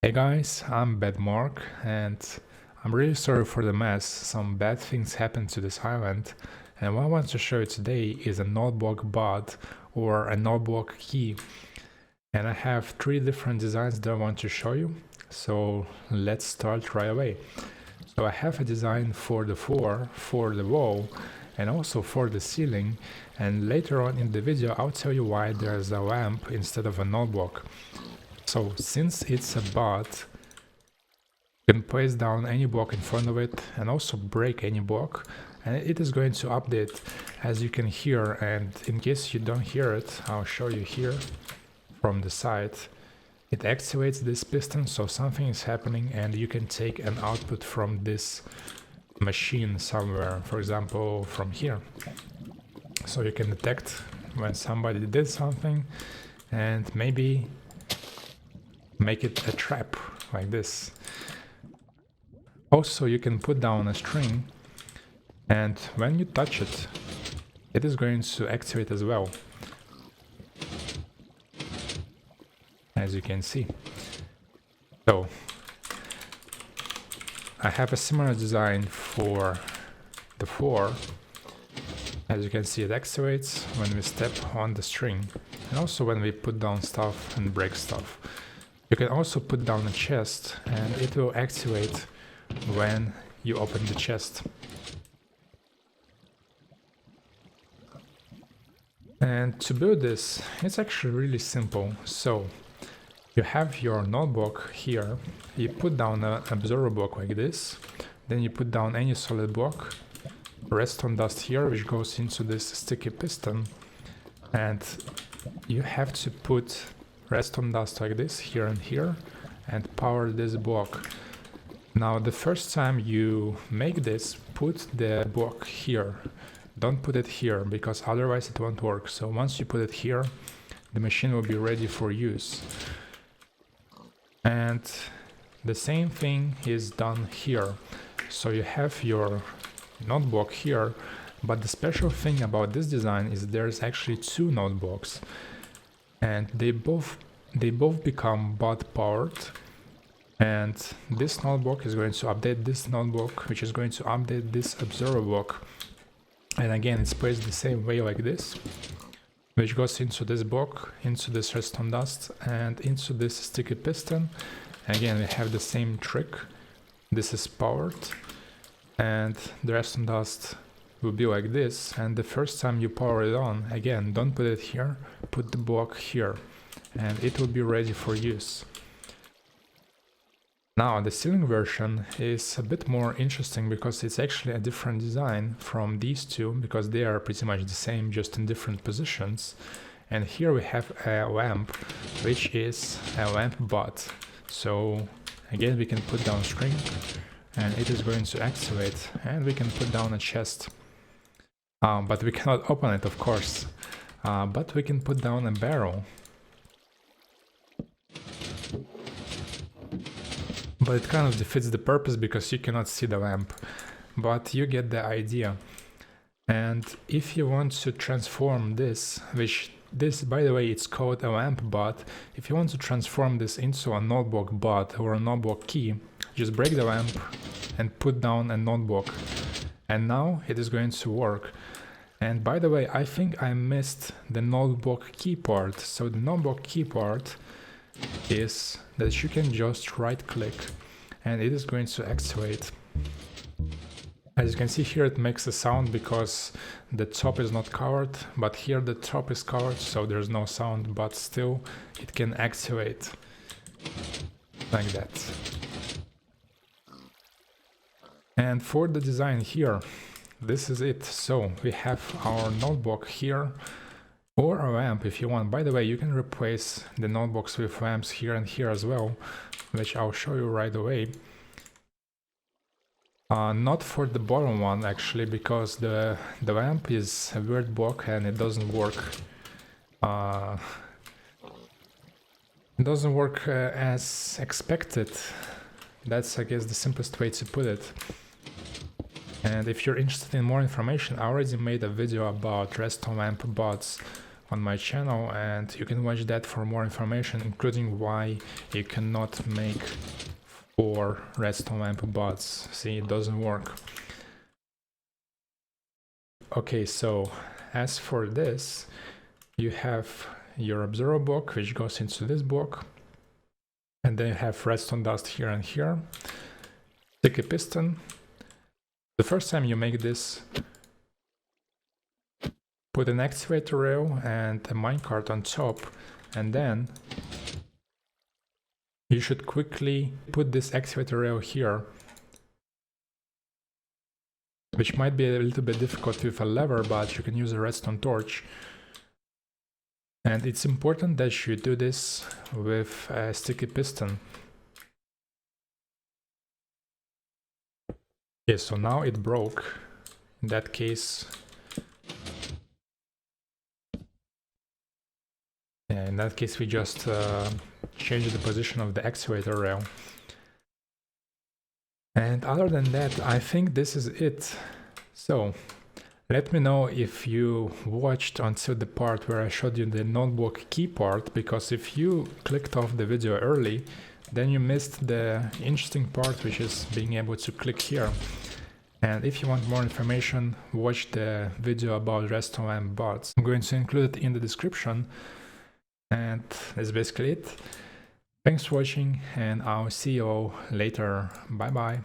Hey guys, I'm BadMark and I'm really sorry for the mess. Some bad things happened to this island, and what I want to show you today is a noteblock bot or a noteblock key. And I have three different designs that I want to show you, so let's start right away. So I have a design for the floor, for the wall, and also for the ceiling, and later on in the video I'll tell you why there's a lamp instead of a noteblock. So since it's a bot, you can place down any block in front of it and also break any block, and it is going to update as you can hear. And in case you don't hear it, I'll show you here from the side. It activates this piston, so something is happening and you can take an output from this machine somewhere, for example from here. So you can detect when somebody did something and maybe make it a trap like this. Also, you can put down a string, and when you touch it, it is going to activate as well, as you can see. So I have a similar design for the floor. As you can see, it activates when we step on the string, and also when we put down stuff and break stuff. You can also put down a chest and it will activate when you open the chest. And to build this, it's actually really simple. So you have your notebook here, you put down an observer block like this, then you put down any solid block, redstone dust here, which goes into this sticky piston, and you have to put redstone dust like this here and here and power this block. Now the first time you make this, put the block here, don't put it here because otherwise it won't work. So once you put it here, the machine will be ready for use. And the same thing is done here. So you have your notebook here, but the special thing about this design is there's actually two notebooks, and they both become bot powered. And this notebook is going to update this notebook, which is going to update this observer block. And again, it's placed the same way like this, which goes into this block, into this redstone dust, and into this sticky piston. Again, we have the same trick. This is powered, and the redstone dust will be like this. And the first time you power it on, again, don't put it here, put the block here, and it will be ready for use. Now the ceiling version is a bit more interesting because it's actually a different design from these two, because they are pretty much the same, just in different positions. And here we have a lamp, which is a lamp bot. So again, we can put down string and it is going to activate, and we can put down a chest, but we cannot open it, of course, but we can put down a barrel. But it kind of defeats the purpose because you cannot see the lamp, but you get the idea. And if you want to transform this, which this, by the way, it's called a lamp bot. If you want to transform this into a notebook bot or a notebook key, just break the lamp and put down a notebook, and now it is going to work. And by the way, I think I missed the notebook key part. So the notebook key part is that you can just right click and it is going to activate. As you can see here, it makes a sound because the top is not covered, but here the top is covered, so there's no sound, but still it can activate like that. And for the design here, this is it. So we have our notebook here, or a lamp if you want. By the way, you can replace the notebooks with lamps here and here as well, which I'll show you right away. Not for the bottom one actually, because the lamp is a weird block and it doesn't work. It doesn't work as expected. That's, I guess, the simplest way to put it. And if you're interested in more information, I already made a video about redstone lamp bots on my channel, and you can watch that for more information, including why you cannot make 4 redstone lamp bots. See, it doesn't work. Okay, so as for this, you have your observer block, which goes into this block, and then you have redstone dust here and here, sticky piston. The first time you make this, put an excavator rail and a minecart on top, and then you should quickly put this excavator rail here, which might be a little bit difficult with a lever, but you can use a redstone torch. And it's important that you do this with a sticky piston. Okay, so now it broke. In that case, we just change the position of the excavator rail. And other than that, I think this is it. So let me know if you watched until the part where I showed you the notebook key part, because if you clicked off the video early, then you missed the interesting part, which is being able to click here. And if you want more information, watch the video about redstone lamp bots. I'm going to include it in the description. And that's basically it. Thanks for watching, and I'll see you all later. Bye bye.